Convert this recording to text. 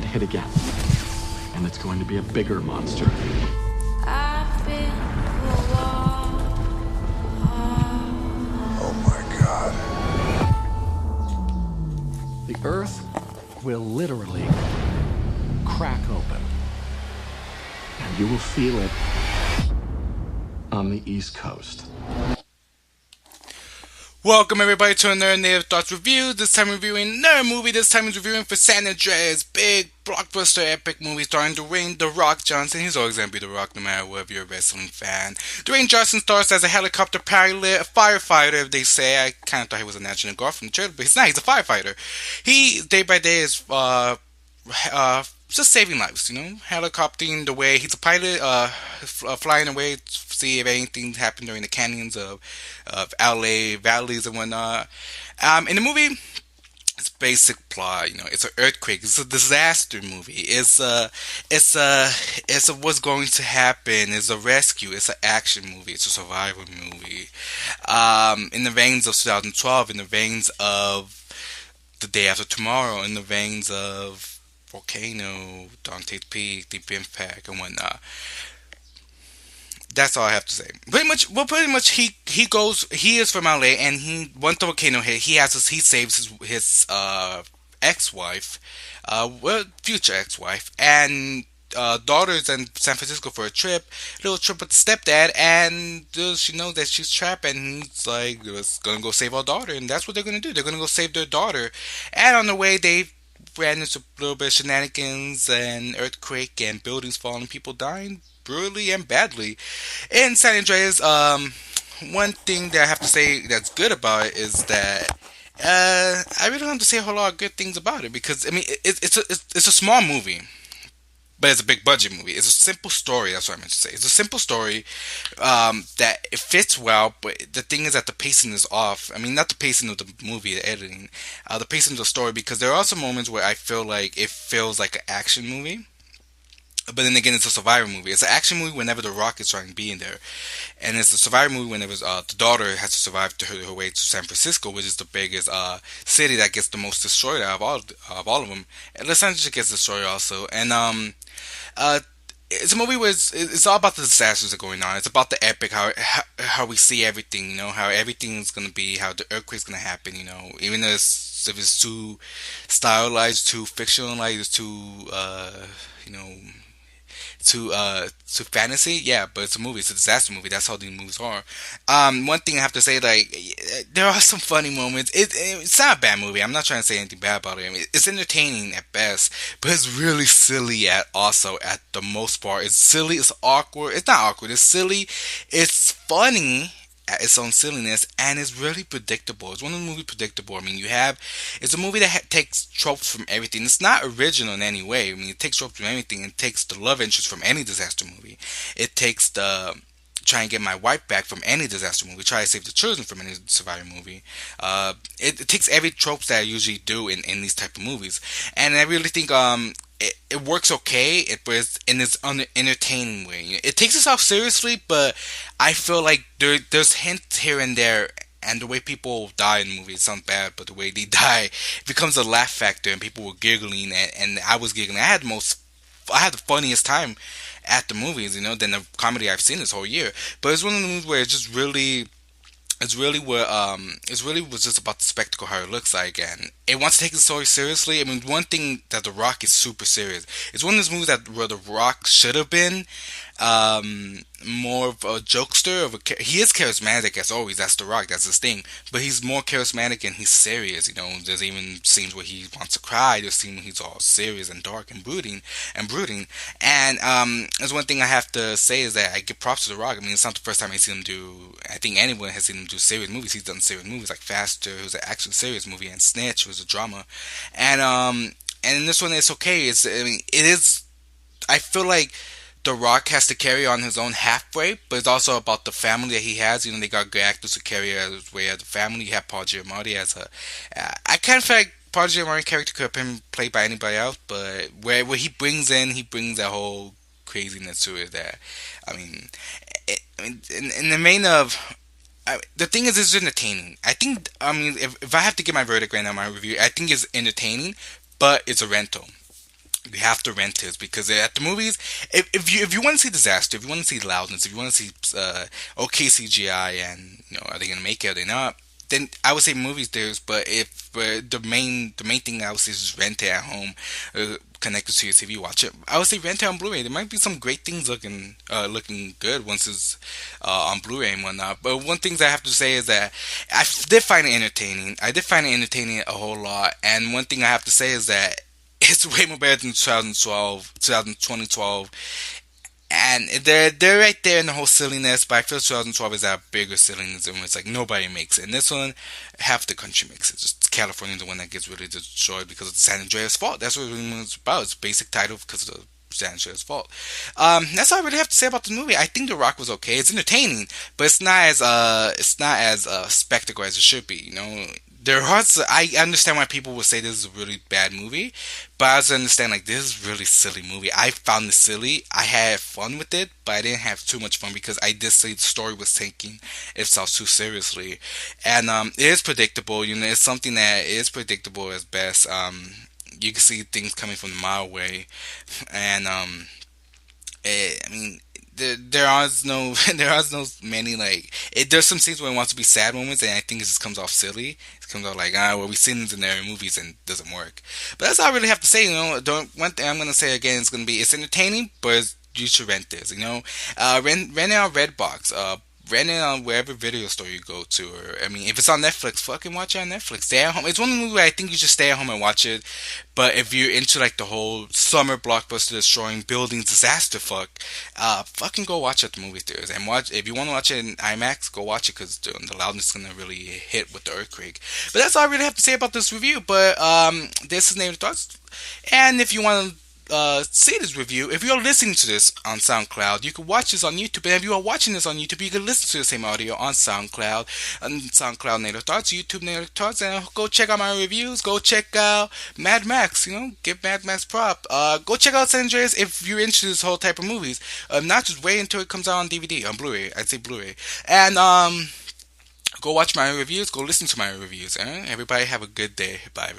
hit again. And it's going to be a bigger monster. I've been Oh my God. The Earth will literally crack open. And you will feel it on the East Coast. Welcome everybody to another Native Thoughts review. This time reviewing another movie. This time is reviewing for San Andreas. Big blockbuster epic movie starring Dwayne "The Rock" Johnson. He's always going to be The Rock no matter what if you're a wrestling fan. Dwayne Johnson stars as a helicopter pilot, a firefighter, they say. I kind of thought he was a National Guard from the trailer, but he's not. He's a firefighter. He, day by day, is just saving lives, helicoptering the way. He's a pilot, flying away to see if anything happened during the canyons of LA valleys and whatnot. In the movie, it's basic plot. It's an earthquake. It's a disaster movie. It's what's going to happen. It's a rescue. It's an action movie. It's a survival movie. In the veins of 2012, in the veins of The Day After Tomorrow, in the veins of Volcano, Dante's Peak, Deep Impact, and whatnot. That's all I have to say. Pretty much, he is from LA, and once the volcano hit, he saves his ex-wife, future ex-wife, and daughters in San Francisco for a little trip with the stepdad, and she knows that she's trapped, and he's like, let's gonna go save our daughter, and that's what they're gonna do. They're gonna go save their daughter, and on the way, they ran into a little bit of shenanigans and earthquake and buildings falling, people dying brutally and badly. In San Andreas, one thing that I have to say that's good about it is that I really don't have to say a whole lot of good things about it, because I mean it's a small movie, but it's a big budget movie. It's a simple story. That's what I meant to say. It's a simple story that it fits well, but the thing is that the pacing is off. I mean, not the pacing of the movie, the editing, the pacing of the story, because there are some moments where I feel like it feels like an action movie. But then again, it's a survivor movie. It's an action movie whenever The Rock is trying to be in there. And it's a survivor movie whenever the daughter has to survive her way to San Francisco, which is the biggest city that gets the most destroyed out of all of them. And Los Angeles gets destroyed also. And it's a movie where it's all about the disasters that are going on. It's about the epic, how we see everything, how everything is going to be, how the earthquake's going to happen, even if it's too stylized, too fictionalized, too fantasy, yeah, but it's a movie. It's a disaster movie. That's how these movies are. One thing I have to say, like, there are some funny moments. It's not a bad movie. I'm not trying to say anything bad about it. I mean, it's entertaining at best, but it's really silly at the most part. It's silly. It's awkward. It's not awkward. It's silly. It's funny at its own silliness, and it's really predictable. It's one of the movies predictable. I mean, it's a movie that takes tropes from everything. It's not original in any way. I mean, it takes tropes from anything. It takes the love interest from any disaster movie. It takes the try and get my wife back from any disaster movie. Try to save the children from any survivor movie. It takes every tropes that I usually do in these type of movies, and I really think it works okay, but it's in its entertaining way. It takes itself seriously, but I feel like there's hints here and there, and the way people die in movies, it sounds bad, but the way they die, it becomes a laugh factor, and people were giggling, and I was giggling. I had the funniest time at the movies, than the comedy I've seen this whole year. But it's one of the movies where it's really was just about the spectacle, how it looks like, and it wants to take the story seriously. I mean, one thing that The Rock is super serious. It's one of those movies where The Rock should have been more of a jokester. He is charismatic as always. That's The Rock. That's his thing. But he's more charismatic and he's serious. There's even scenes where he wants to cry. There's scenes where he's all serious and dark and brooding. And there's one thing I have to say is that I give props to The Rock. I mean, it's not the first time I see him do. I think anyone has seen him do serious movies. He's done serious movies like Faster, it was an action serious movie, and Snatch was a drama. And in this one, it's okay. It is. I feel like The Rock has to carry on his own halfway, but it's also about the family that he has. They got good actors to carry his way as a family. You have Paul Giamatti as I kind of feel like Paul Giamatti's character could have been played by anybody else, but where he brings that whole craziness to it. That in the main of. The thing is, it's entertaining. If I have to give my verdict right now, my review, I think it's entertaining, but it's a rental. You have to rent it because at the movies, if you want to see disaster, if you want to see loudness, if you want to see okay CGI, and are they gonna make it? Are they not? Then I would say movies there's, but if the main thing I would say is rent it at home, connected to your TV, watch it. I would say rent it on Blu-ray. There might be some great things looking good once it's on Blu-ray and whatnot. But one thing that I have to say is that I did find it entertaining. I did find it entertaining a whole lot. And one thing I have to say is that it's way more better than 2012, and they're right there in the whole silliness. But I feel 2012 is that bigger silliness, and it's like nobody makes it. And this one, half the country makes it. Just California, the one that gets really destroyed because of the San Andreas fault. That's what it was about. It's basic title because of the San Andreas fault. That's all I really have to say about the movie. I think The Rock was okay. It's entertaining, but it's not as spectacle as it should be. There are I understand why people would say this is a really bad movie, but I also understand like this is a really silly movie. I found it silly. I had fun with it, but I didn't have too much fun because I did say the story was taking itself too seriously, and it is predictable. It's something that is predictable as best. You can see things coming from a mile away, and I mean, there are no many like there's some scenes where it wants to be sad moments, and I think it just comes off silly. It comes out like well, we seen this in their movies and it doesn't work. But that's all I really have to say. Don't one thing I'm gonna say again is gonna be it's entertaining, but you should rent this. Rent it on Redbox. Rent it on wherever video store you go to, or I mean, if it's on Netflix, fucking watch it on Netflix. Stay at home. It's one of the movies where I think you should stay at home and watch it. But if you're into like the whole summer blockbuster destroying buildings disaster fucking go watch it at the movie theaters and watch. If you want to watch it in IMAX, go watch it because the loudness is gonna really hit with the earthquake. But that's all I really have to say about this review. But this is Native Thoughts, and if you want to see this review, if you're listening to this on SoundCloud, you can watch this on YouTube. And if you are watching this on YouTube, you can listen to the same audio on SoundCloud, Native Thoughts, YouTube Native Thoughts, and go check out my reviews. Go check out Mad Max. Give Mad Max prop. Go check out San Andreas if you're into this whole type of movies. Not just wait until it comes out on DVD, on Blu-ray. I'd say Blu-ray, and go watch my reviews. Go listen to my reviews. Everybody have a good day. Bye.